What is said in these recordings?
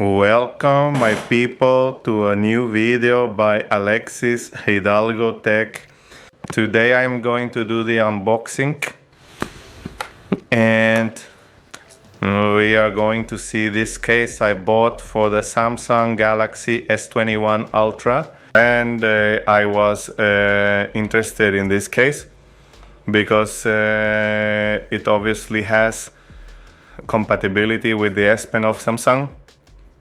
Welcome my people to a new video by Alexis Hidalgo Tech. Today I'm going to do the unboxing and we are going to see this case I bought for the Samsung Galaxy S21 Ultra, and I was interested in this case because it obviously has compatibility with the S Pen of Samsung.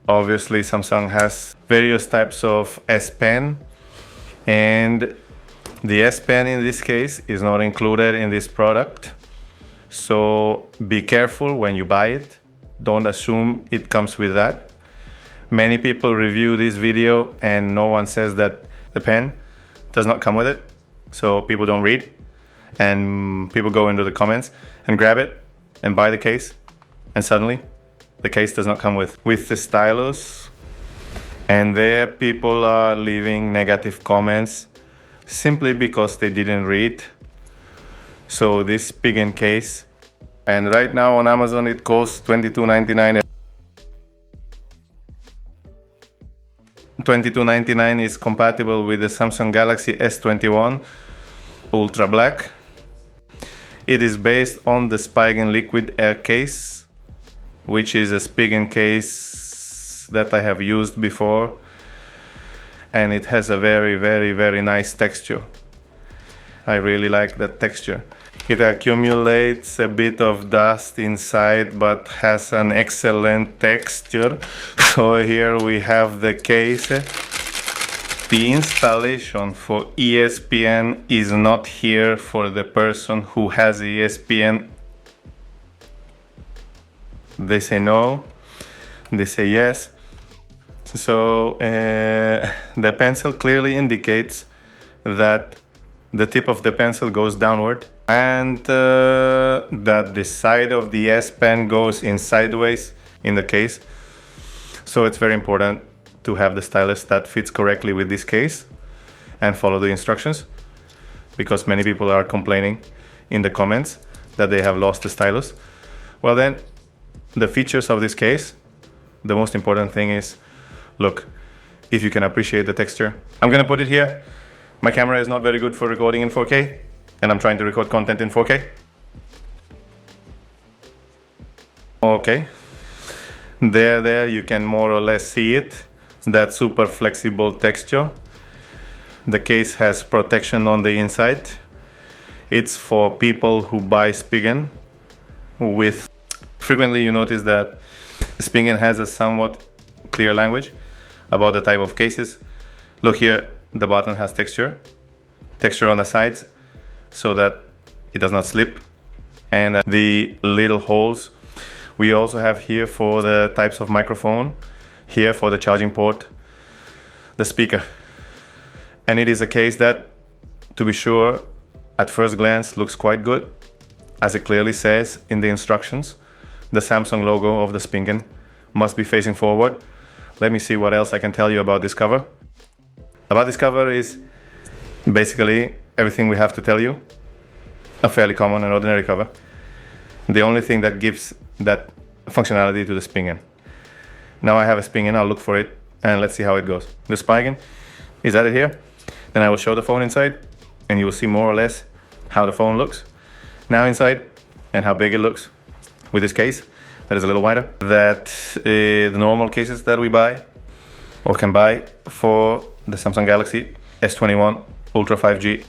Obviously Samsung has various types of S Pen, and the S Pen in this case is not included in this product. So be careful when you buy it. Don't assume it comes with that. Many people review this video and no one says that the pen does not come with it. So people don't read, and people go into the comments and grab it and buy the case, and suddenly the case does not come with the stylus. And there people are leaving negative comments simply because they didn't read. So this SPIGEN case, and right now on Amazon it costs $22.99. $22.99 is compatible with the Samsung Galaxy S21 Ultra Black. It is based on the SPIGEN Liquid Air case, which is a SPIGEN case that I have used before, and it has a very nice texture. I really like that texture. It accumulates a bit of dust inside but has an excellent texture. So here we have the case. The installation for ESPN is not here for the person who has ESPN. They say no, they say yes. So the pencil clearly indicates that the tip of the pencil goes downward, and that the side of the S Pen goes in sideways in the case. So it's very important to have the stylus that fits correctly with this case and follow the instructions, because many people are complaining in the comments that they have lost the stylus. Well then, the features of this case, the most important thing is, look, if you can appreciate the texture. I'm gonna put it here. My camera is not very good for recording in 4K, and I'm trying to record content in 4K. Okay, there you can more or less see it, that super flexible texture. The case has protection on the inside. It's for people who buy SPIGEN with... Frequently you notice that SPIGEN has a somewhat clear language about the type of cases. Look here, the button has texture on the sides so that it does not slip, and the little holes we also have here for the types of microphone, here for the charging port, the speaker. And it is a case that, to be sure, at first glance looks quite good, as it clearly says in the instructions. The Samsung logo of the SPIGEN must be facing forward. Let me see what else I can tell you about this cover. About this cover is basically everything we have to tell you. A fairly common and ordinary cover. The only thing that gives that functionality to the SPIGEN. Now I have a SPIGEN, I'll look for it and let's see how it goes. The SPIGEN is added here. Then I will show the phone inside and you will see more or less how the phone looks now inside and how big it looks with this case that is a little wider than the normal cases that we buy or can buy for the Samsung Galaxy S21 Ultra 5G.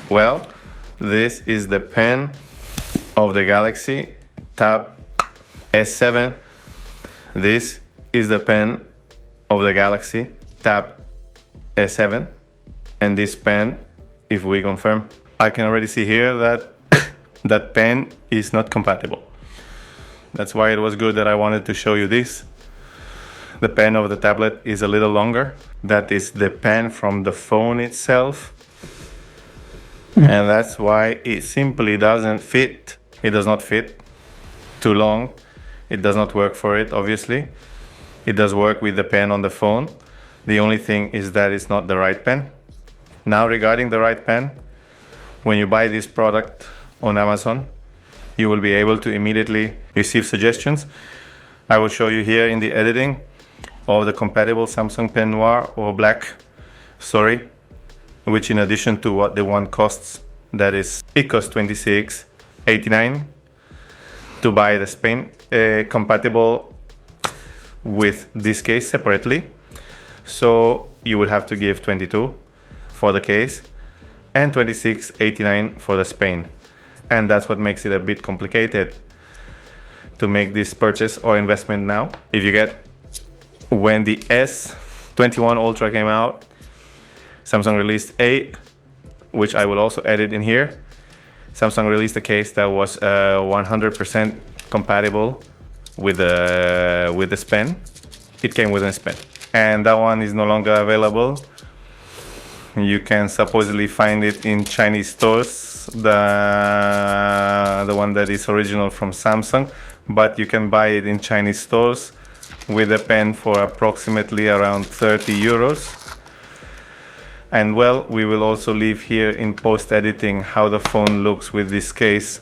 Well, this is the pen of the Galaxy Tab S7. This is the pen of the Galaxy Tab S7. And this pen, if we confirm, I can already see here that that pen is not compatible. That's why it was good that I wanted to show you this. The pen of the tablet is a little longer. That is the pen from the phone itself. And that's why it simply doesn't fit. It does not fit too long. It does not work for it, obviously. It does work with the pen on the phone. The only thing is that it's not the right pen. Now, regarding the right pen, when you buy this product on Amazon, you will be able to immediately receive suggestions. I will show you here in the editing of the compatible Samsung Pen Noir or black, which in addition to what the one costs, it costs $26.89 to buy the Spain compatible with this case separately. So you would have to give $22 for the case and $26.89 for the Spain. And that's what makes it a bit complicated to make this purchase or investment now. If you get, when the S21 Ultra came out, Samsung released which I will also edit in here. Samsung released a case that was 100% compatible with the S Pen. It came with a S Pen, and that one is no longer available. You can supposedly find it in Chinese stores, the one that is original from Samsung, but you can buy it in Chinese stores with a pen for approximately around 30 euros. And well, we will also leave here in post-editing how the phone looks with this case